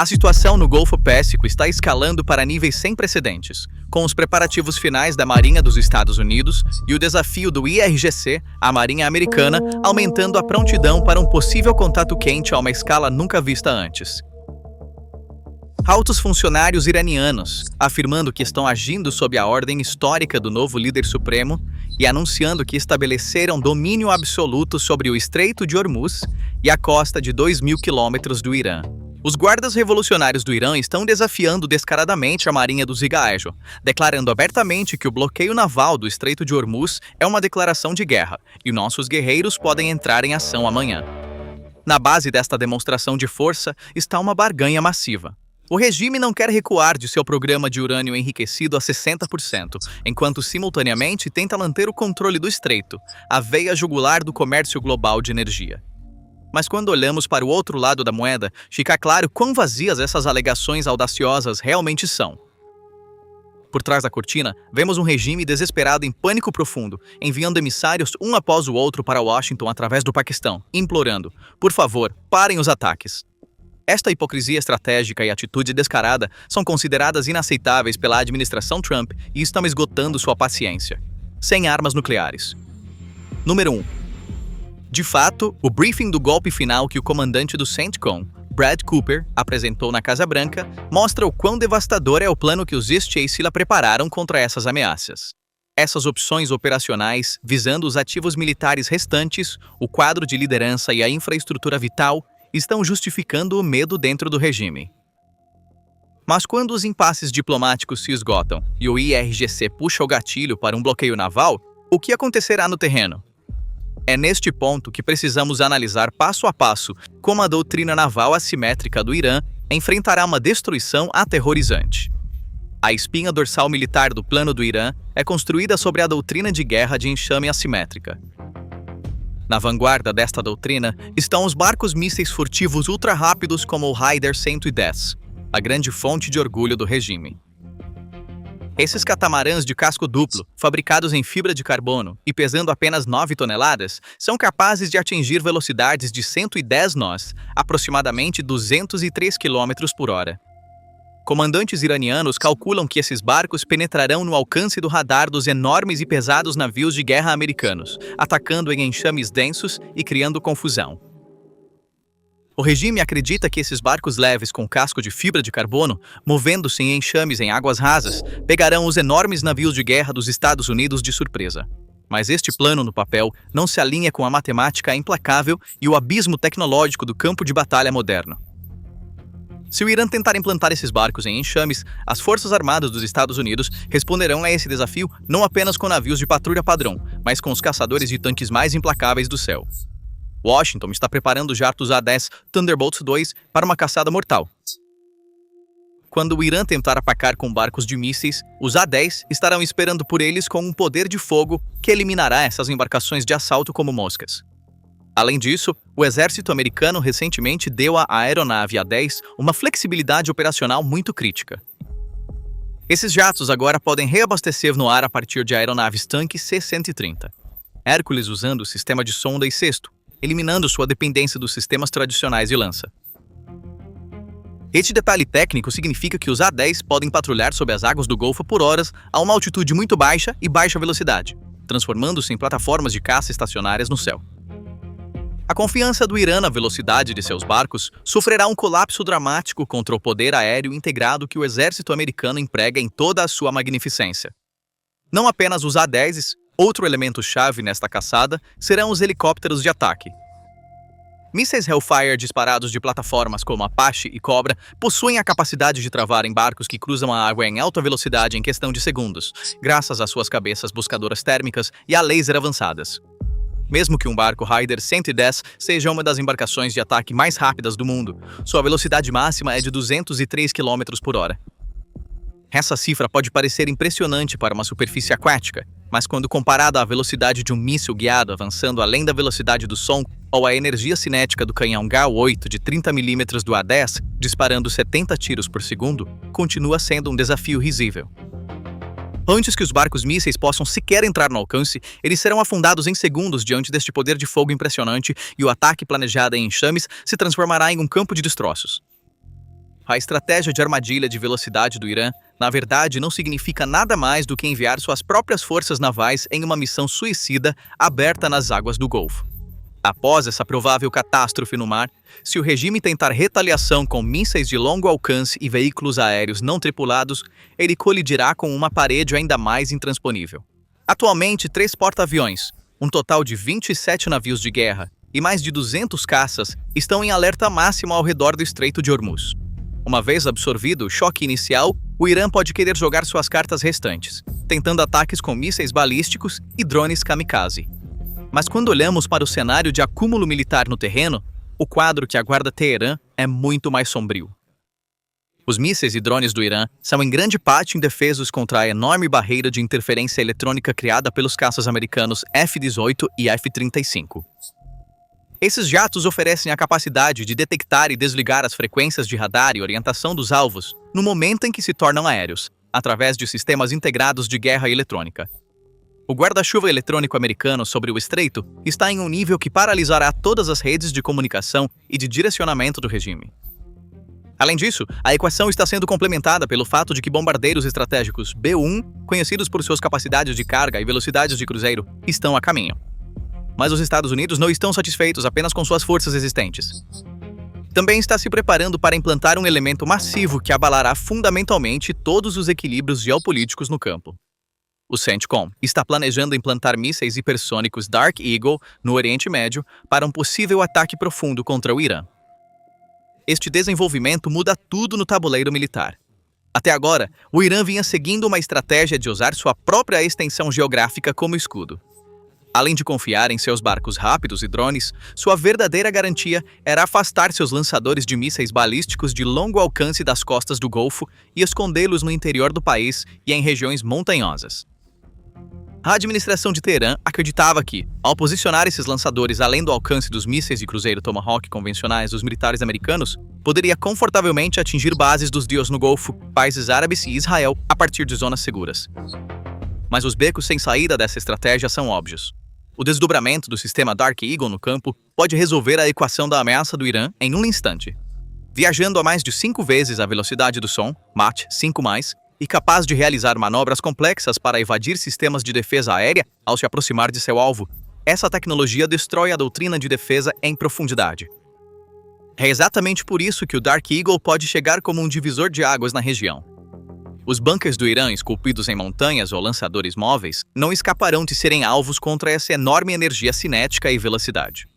A situação no Golfo Pérsico está escalando para níveis sem precedentes, com os preparativos finais da Marinha dos Estados Unidos e o desafio do IRGC, a Marinha Americana, aumentando a prontidão para um possível contato quente a uma escala nunca vista antes. Altos funcionários iranianos, afirmando que estão agindo sob a ordem histórica do novo líder supremo e anunciando que estabeleceram domínio absoluto sobre o Estreito de Hormuz e a costa de 2.000 quilômetros do Irã. Os guardas revolucionários do Irã estão desafiando descaradamente a marinha do Zigaejo, declarando abertamente que o bloqueio naval do Estreito de Hormuz é uma declaração de guerra e nossos guerreiros podem entrar em ação amanhã. Na base desta demonstração de força está uma barganha massiva. O regime não quer recuar de seu programa de urânio enriquecido a 60%, enquanto simultaneamente tenta manter o controle do estreito, a veia jugular do comércio global de energia. Mas quando olhamos para o outro lado da moeda, fica claro quão vazias essas alegações audaciosas realmente são. Por trás da cortina, vemos um regime desesperado em pânico profundo, enviando emissários um após o outro para Washington através do Paquistão, implorando: por favor, parem os ataques. Esta hipocrisia estratégica e atitude descarada são consideradas inaceitáveis pela administração Trump e estão esgotando sua paciência. Sem armas nucleares. Número 1. De fato, o briefing do golpe final que o comandante do CENTCOM, Brad Cooper, apresentou na Casa Branca mostra o quão devastador é o plano que os East-Asia prepararam contra essas ameaças. Essas opções operacionais, visando os ativos militares restantes, o quadro de liderança e a infraestrutura vital, estão justificando o medo dentro do regime. Mas quando os impasses diplomáticos se esgotam e o IRGC puxa o gatilho para um bloqueio naval, o que acontecerá no terreno? É neste ponto que precisamos analisar passo a passo como a doutrina naval assimétrica do Irã enfrentará uma destruição aterrorizante. A espinha dorsal militar do plano do Irã é construída sobre a doutrina de guerra de enxame assimétrica. Na vanguarda desta doutrina estão os barcos mísseis furtivos ultra-rápidos como o Raider 110, a grande fonte de orgulho do regime. Esses catamarãs de casco duplo, fabricados em fibra de carbono e pesando apenas 9 toneladas, são capazes de atingir velocidades de 110 nós, aproximadamente 203 km por hora. Comandantes iranianos calculam que esses barcos penetrarão no alcance do radar dos enormes e pesados navios de guerra americanos, atacando em enxames densos e criando confusão. O regime acredita que esses barcos leves com casco de fibra de carbono, movendo-se em enxames em águas rasas, pegarão os enormes navios de guerra dos Estados Unidos de surpresa. Mas este plano no papel não se alinha com a matemática implacável e o abismo tecnológico do campo de batalha moderno. Se o Irã tentar implantar esses barcos em enxames, as Forças Armadas dos Estados Unidos responderão a esse desafio não apenas com navios de patrulha padrão, mas com os caçadores de tanques mais implacáveis do céu. Washington está preparando jatos A-10 Thunderbolt II para uma caçada mortal. Quando o Irã tentar atacar com barcos de mísseis, os A-10 estarão esperando por eles com um poder de fogo que eliminará essas embarcações de assalto como moscas. Além disso, o exército americano recentemente deu à aeronave A-10 uma flexibilidade operacional muito crítica. Esses jatos agora podem reabastecer no ar a partir de aeronaves tanque C-130. Hércules usando o sistema de sonda e cesto, eliminando sua dependência dos sistemas tradicionais de lança. Este detalhe técnico significa que os A-10 podem patrulhar sob as águas do Golfo por horas a uma altitude muito baixa e baixa velocidade, transformando-se em plataformas de caça estacionárias no céu. A confiança do Irã na velocidade de seus barcos sofrerá um colapso dramático contra o poder aéreo integrado que o exército americano emprega em toda a sua magnificência. Não apenas os A-10, outro elemento-chave nesta caçada serão os helicópteros de ataque. Mísseis Hellfire disparados de plataformas como Apache e Cobra possuem a capacidade de travar em barcos que cruzam a água em alta velocidade em questão de segundos, graças às suas cabeças buscadoras térmicas e a laser avançadas. Mesmo que um barco Raider 110 seja uma das embarcações de ataque mais rápidas do mundo, sua velocidade máxima é de 203 km por hora. Essa cifra pode parecer impressionante para uma superfície aquática, mas quando comparada à velocidade de um míssil guiado avançando além da velocidade do som ou à energia cinética do canhão GA-8 de 30 mm do A-10, disparando 70 tiros por segundo, continua sendo um desafio risível. Antes que os barcos mísseis possam sequer entrar no alcance, eles serão afundados em segundos diante deste poder de fogo impressionante e o ataque planejado em enxames se transformará em um campo de destroços. A estratégia de armadilha de velocidade do Irã, na verdade, não significa nada mais do que enviar suas próprias forças navais em uma missão suicida aberta nas águas do Golfo. Após essa provável catástrofe no mar, se o regime tentar retaliação com mísseis de longo alcance e veículos aéreos não tripulados, ele colidirá com uma parede ainda mais intransponível. Atualmente, 3 porta-aviões, um total de 27 navios de guerra e mais de 200 caças estão em alerta máximo ao redor do Estreito de Hormuz. Uma vez absorvido o choque inicial, o Irã pode querer jogar suas cartas restantes, tentando ataques com mísseis balísticos e drones kamikaze. Mas quando olhamos para o cenário de acúmulo militar no terreno, o quadro que aguarda Teherã é muito mais sombrio. Os mísseis e drones do Irã são em grande parte indefesos contra a enorme barreira de interferência eletrônica criada pelos caças americanos F-18 e F-35. Esses jatos oferecem a capacidade de detectar e desligar as frequências de radar e orientação dos alvos no momento em que se tornam aéreos, através de sistemas integrados de guerra eletrônica. O guarda-chuva eletrônico americano sobre o estreito está em um nível que paralisará todas as redes de comunicação e de direcionamento do regime. Além disso, a equação está sendo complementada pelo fato de que bombardeiros estratégicos B-1, conhecidos por suas capacidades de carga e velocidades de cruzeiro, estão a caminho. Mas os Estados Unidos não estão satisfeitos apenas com suas forças existentes. Também está se preparando para implantar um elemento massivo que abalará fundamentalmente todos os equilíbrios geopolíticos no campo. O CENTCOM está planejando implantar mísseis hipersônicos Dark Eagle no Oriente Médio para um possível ataque profundo contra o Irã. Este desenvolvimento muda tudo no tabuleiro militar. Até agora, o Irã vinha seguindo uma estratégia de usar sua própria extensão geográfica como escudo. Além de confiar em seus barcos rápidos e drones, sua verdadeira garantia era afastar seus lançadores de mísseis balísticos de longo alcance das costas do Golfo e escondê-los no interior do país e em regiões montanhosas. A administração de Teherã acreditava que, ao posicionar esses lançadores além do alcance dos mísseis de cruzeiro Tomahawk convencionais dos militares americanos, poderia confortavelmente atingir bases dos DIOs no Golfo, países árabes e Israel a partir de zonas seguras. Mas os becos sem saída dessa estratégia são óbvios. O desdobramento do sistema Dark Eagle no campo pode resolver a equação da ameaça do Irã em um instante. Viajando a mais de 5 vezes a velocidade do som, Mach 5+, e capaz de realizar manobras complexas para evadir sistemas de defesa aérea ao se aproximar de seu alvo, essa tecnologia destrói a doutrina de defesa em profundidade. É exatamente por isso que o Dark Eagle pode chegar como um divisor de águas na região. Os bunkers do Irã, esculpidos em montanhas ou lançadores móveis, não escaparão de serem alvos contra essa enorme energia cinética e velocidade.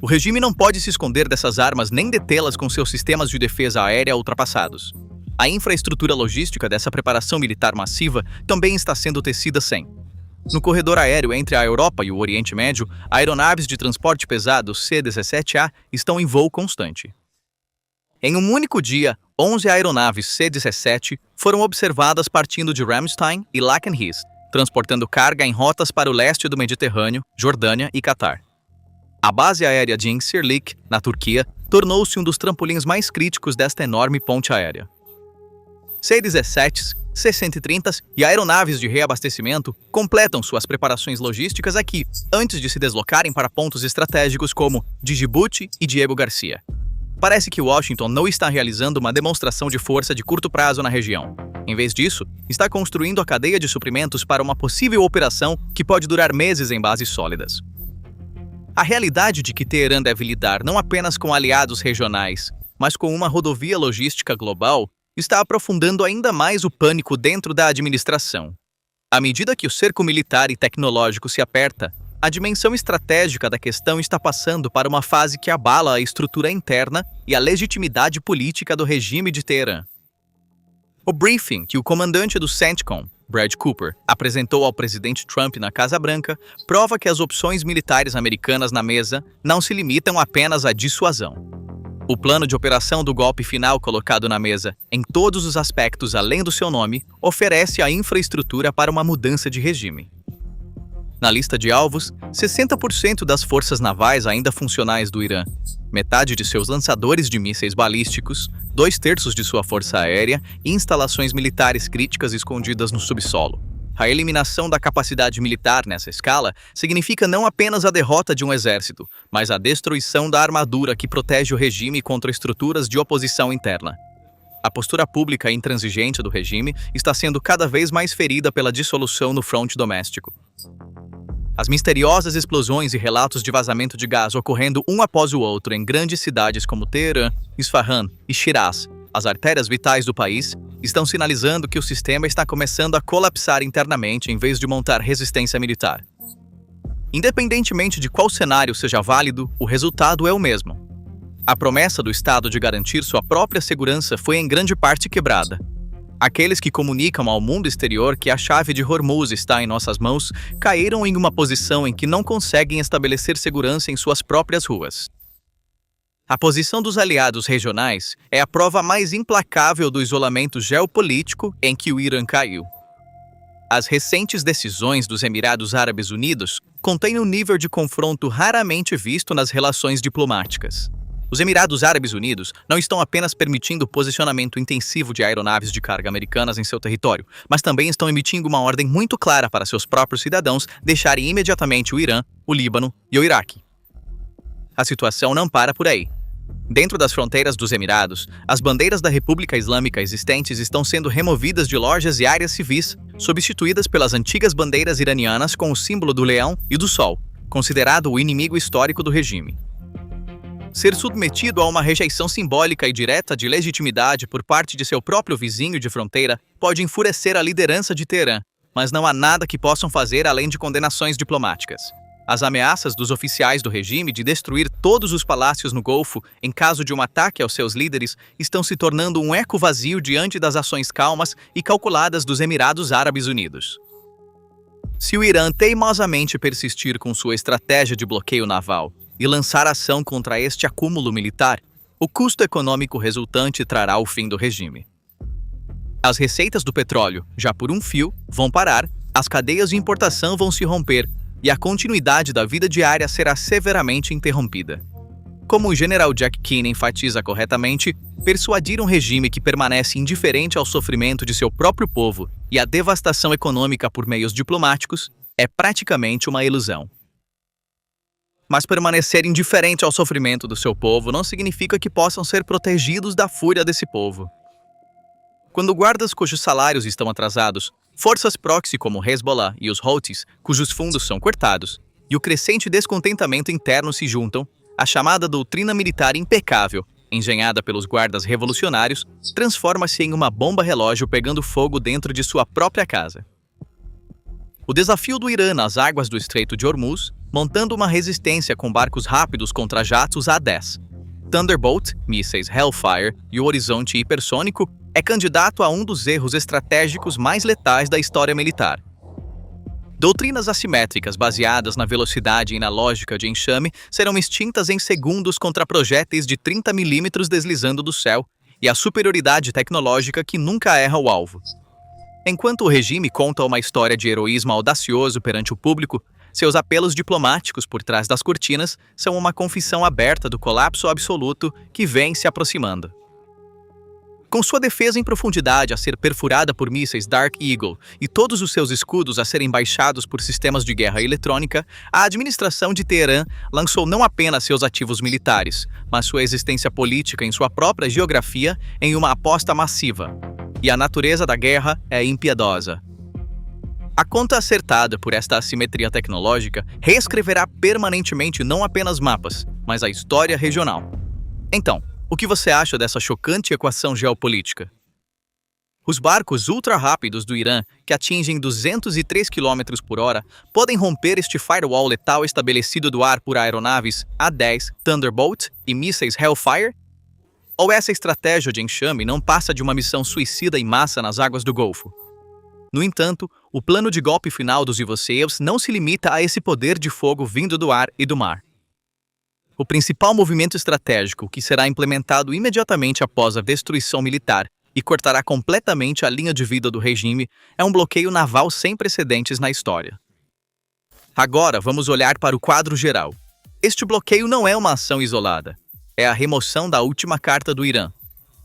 O regime não pode se esconder dessas armas nem detê-las com seus sistemas de defesa aérea ultrapassados. A infraestrutura logística dessa preparação militar massiva também está sendo tecida sem. No corredor aéreo entre a Europa e o Oriente Médio, aeronaves de transporte pesado C-17A estão em voo constante. Em um único dia, 11 aeronaves C-17 foram observadas partindo de Ramstein e Lakenheath, transportando carga em rotas para o leste do Mediterrâneo, Jordânia e Catar. A base aérea de Incirlik, na Turquia, tornou-se um dos trampolins mais críticos desta enorme ponte aérea. C-17s, C-130s e aeronaves de reabastecimento completam suas preparações logísticas aqui, antes de se deslocarem para pontos estratégicos como Djibouti e Diego Garcia. Parece que Washington não está realizando uma demonstração de força de curto prazo na região. Em vez disso, está construindo a cadeia de suprimentos para uma possível operação que pode durar meses em bases sólidas. A realidade de que Teherã deve lidar não apenas com aliados regionais, mas com uma rodovia logística global, está aprofundando ainda mais o pânico dentro da administração. À medida que o cerco militar e tecnológico se aperta, a dimensão estratégica da questão está passando para uma fase que abala a estrutura interna e a legitimidade política do regime de Teherã. O briefing que o comandante do CENTCOM, Brad Cooper, apresentou ao presidente Trump na Casa Branca prova que as opções militares americanas na mesa não se limitam apenas à dissuasão. O plano de operação do golpe final colocado na mesa, em todos os aspectos além do seu nome, oferece a infraestrutura para uma mudança de regime. Na lista de alvos, 60% das forças navais ainda funcionais do Irã, metade de seus lançadores de mísseis balísticos, 2/3 de sua força aérea e instalações militares críticas escondidas no subsolo. A eliminação da capacidade militar nessa escala significa não apenas a derrota de um exército, mas a destruição da armadura que protege o regime contra estruturas de oposição interna. A postura pública e intransigente do regime está sendo cada vez mais ferida pela dissolução no fronte doméstico. As misteriosas explosões e relatos de vazamento de gás ocorrendo um após o outro em grandes cidades como Teherã, Isfahan e Shiraz, as artérias vitais do país, estão sinalizando que o sistema está começando a colapsar internamente em vez de montar resistência militar. Independentemente de qual cenário seja válido, o resultado é o mesmo. A promessa do Estado de garantir sua própria segurança foi em grande parte quebrada. Aqueles que comunicam ao mundo exterior que a chave de Hormuz está em nossas mãos caíram em uma posição em que não conseguem estabelecer segurança em suas próprias ruas. A posição dos aliados regionais é a prova mais implacável do isolamento geopolítico em que o Irã caiu. As recentes decisões dos Emirados Árabes Unidos contêm um nível de confronto raramente visto nas relações diplomáticas. Os Emirados Árabes Unidos não estão apenas permitindo o posicionamento intensivo de aeronaves de carga americanas em seu território, mas também estão emitindo uma ordem muito clara para seus próprios cidadãos deixarem imediatamente o Irã, o Líbano e o Iraque. A situação não para por aí. Dentro das fronteiras dos Emirados, as bandeiras da República Islâmica existentes estão sendo removidas de lojas e áreas civis, substituídas pelas antigas bandeiras iranianas com o símbolo do leão e do sol, considerado o inimigo histórico do regime. Ser submetido a uma rejeição simbólica e direta de legitimidade por parte de seu próprio vizinho de fronteira pode enfurecer a liderança de Teherã, mas não há nada que possam fazer além de condenações diplomáticas. As ameaças dos oficiais do regime de destruir todos os palácios no Golfo em caso de um ataque aos seus líderes estão se tornando um eco vazio diante das ações calmas e calculadas dos Emirados Árabes Unidos. Se o Irã teimosamente persistir com sua estratégia de bloqueio naval e lançar ação contra este acúmulo militar, o custo econômico resultante trará o fim do regime. As receitas do petróleo, já por um fio, vão parar, as cadeias de importação vão se romper e a continuidade da vida diária será severamente interrompida. Como o general Jack Keane enfatiza corretamente, persuadir um regime que permanece indiferente ao sofrimento de seu próprio povo e à devastação econômica por meios diplomáticos é praticamente uma ilusão. Mas permanecer indiferente ao sofrimento do seu povo não significa que possam ser protegidos da fúria desse povo. Quando guardas cujos salários estão atrasados, forças proxy como Hezbollah e os Houthis, cujos fundos são cortados, e o crescente descontentamento interno se juntam, a chamada doutrina militar impecável, engenhada pelos guardas revolucionários, transforma-se em uma bomba relógio pegando fogo dentro de sua própria casa. O desafio do Irã nas águas do Estreito de Hormuz, montando uma resistência com barcos rápidos contra jatos A-10, Thunderbolt, mísseis Hellfire e o horizonte hipersônico, é candidato a um dos erros estratégicos mais letais da história militar. Doutrinas assimétricas baseadas na velocidade e na lógica de enxame serão extintas em segundos contra projéteis de 30 mm deslizando do céu e a superioridade tecnológica que nunca erra o alvo. Enquanto o regime conta uma história de heroísmo audacioso perante o público, seus apelos diplomáticos por trás das cortinas são uma confissão aberta do colapso absoluto que vem se aproximando. Com sua defesa em profundidade a ser perfurada por mísseis Dark Eagle e todos os seus escudos a serem baixados por sistemas de guerra eletrônica, a administração de Teherã lançou não apenas seus ativos militares, mas sua existência política em sua própria geografia em uma aposta massiva. E a natureza da guerra é impiedosa. A conta acertada por esta assimetria tecnológica reescreverá permanentemente não apenas mapas, mas a história regional. Então, o que você acha dessa chocante equação geopolítica? Os barcos ultra-rápidos do Irã, que atingem 203 km por hora, podem romper este firewall letal estabelecido do ar por aeronaves A-10, Thunderbolt e mísseis Hellfire? Ou essa estratégia de enxame não passa de uma missão suicida em massa nas águas do Golfo? No entanto, o plano de golpe final dos Ivoceus não se limita a esse poder de fogo vindo do ar e do mar. O principal movimento estratégico, que será implementado imediatamente após a destruição militar e cortará completamente a linha de vida do regime, é um bloqueio naval sem precedentes na história. Agora vamos olhar para o quadro geral. Este bloqueio não é uma ação isolada. É a remoção da última carta do Irã.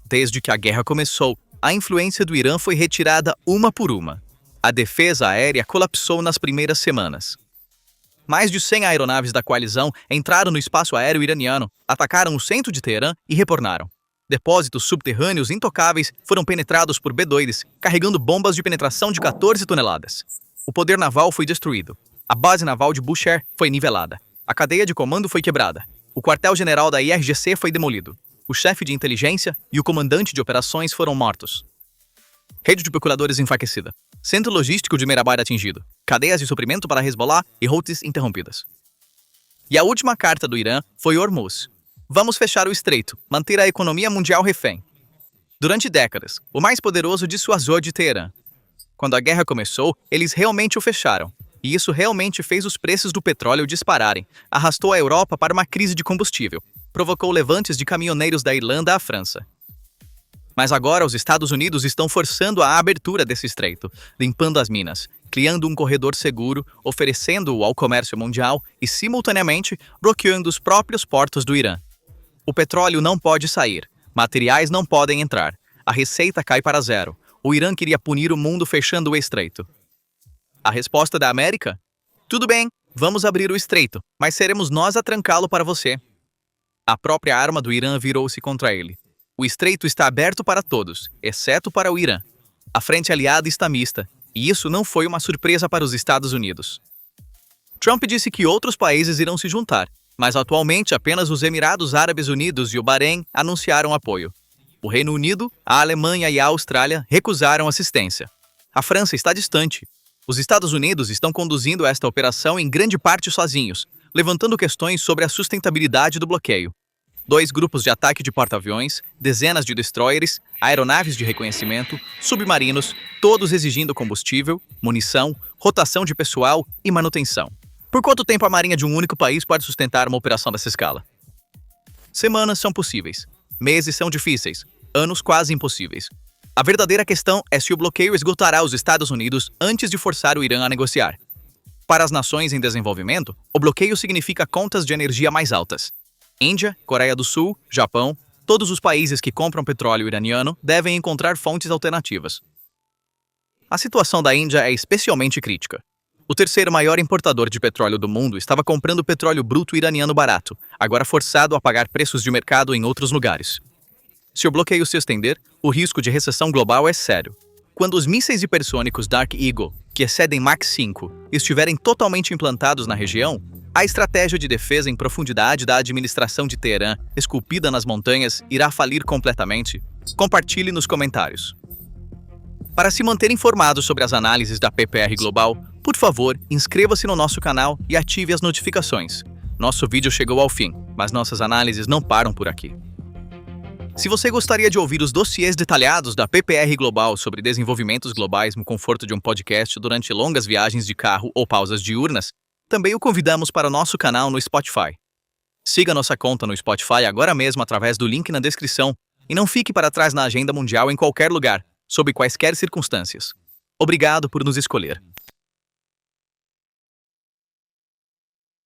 Desde que a guerra começou, a influência do Irã foi retirada uma por uma. A defesa aérea colapsou nas primeiras semanas. Mais de 100 aeronaves da coalizão entraram no espaço aéreo iraniano, atacaram o centro de Teherã e retornaram. Depósitos subterrâneos intocáveis foram penetrados por B-2s, carregando bombas de penetração de 14 toneladas. O poder naval foi destruído. A base naval de Bushehr foi nivelada. A cadeia de comando foi quebrada. O quartel-general da IRGC foi demolido. O chefe de inteligência e o comandante de operações foram mortos. Rede de procuradores enfraquecida. Centro logístico de Mehrabad atingido. Cadeias de suprimento para Hezbollah e Houthis interrompidas. E a última carta do Irã foi Hormuz. Vamos fechar o estreito, manter a economia mundial refém. Durante décadas, o mais poderoso dissuasor de Teherã. Quando a guerra começou, eles realmente o fecharam. E isso realmente fez os preços do petróleo dispararem, arrastou a Europa para uma crise de combustível, provocou levantes de caminhoneiros da Irlanda à França. Mas agora os Estados Unidos estão forçando a abertura desse estreito, limpando as minas, criando um corredor seguro, oferecendo-o ao comércio mundial e, simultaneamente, bloqueando os próprios portos do Irã. O petróleo não pode sair, materiais não podem entrar, a receita cai para zero. O Irã queria punir o mundo fechando o estreito. A resposta da América? Tudo bem, vamos abrir o estreito, mas seremos nós a trancá-lo para você. A própria arma do Irã virou-se contra ele. O estreito está aberto para todos, exceto para o Irã. A frente aliada está mista, e isso não foi uma surpresa para os Estados Unidos. Trump disse que outros países irão se juntar, mas atualmente apenas os Emirados Árabes Unidos e o Bahrein anunciaram apoio. O Reino Unido, a Alemanha e a Austrália recusaram assistência. A França está distante. Os Estados Unidos estão conduzindo esta operação em grande parte sozinhos, levantando questões sobre a sustentabilidade do bloqueio. 2 grupos de ataque de porta-aviões, dezenas de destroyers, aeronaves de reconhecimento, submarinos, todos exigindo combustível, munição, rotação de pessoal e manutenção. Por quanto tempo a marinha de um único país pode sustentar uma operação dessa escala? Semanas são possíveis, meses são difíceis, anos quase impossíveis. A verdadeira questão é se o bloqueio esgotará os Estados Unidos antes de forçar o Irã a negociar. Para as nações em desenvolvimento, o bloqueio significa contas de energia mais altas. Índia, Coreia do Sul, Japão, todos os países que compram petróleo iraniano devem encontrar fontes alternativas. A situação da Índia é especialmente crítica. O terceiro maior importador de petróleo do mundo estava comprando petróleo bruto iraniano barato, agora forçado a pagar preços de mercado em outros lugares. Se o bloqueio se estender, o risco de recessão global é sério. Quando os mísseis hipersônicos Dark Eagle, que excedem Mach 5, estiverem totalmente implantados na região, a estratégia de defesa em profundidade da administração de Teherã, esculpida nas montanhas, irá falir completamente. Compartilhe nos comentários. Para se manter informado sobre as análises da PPR Global, por favor, inscreva-se no nosso canal e ative as notificações. Nosso vídeo chegou ao fim, mas nossas análises não param por aqui. Se você gostaria de ouvir os dossiês detalhados da PPR Global sobre desenvolvimentos globais no conforto de um podcast durante longas viagens de carro ou pausas diurnas, também o convidamos para o nosso canal no Spotify. Siga nossa conta no Spotify agora mesmo através do link na descrição e não fique para trás na agenda mundial em qualquer lugar, sob quaisquer circunstâncias. Obrigado por nos escolher.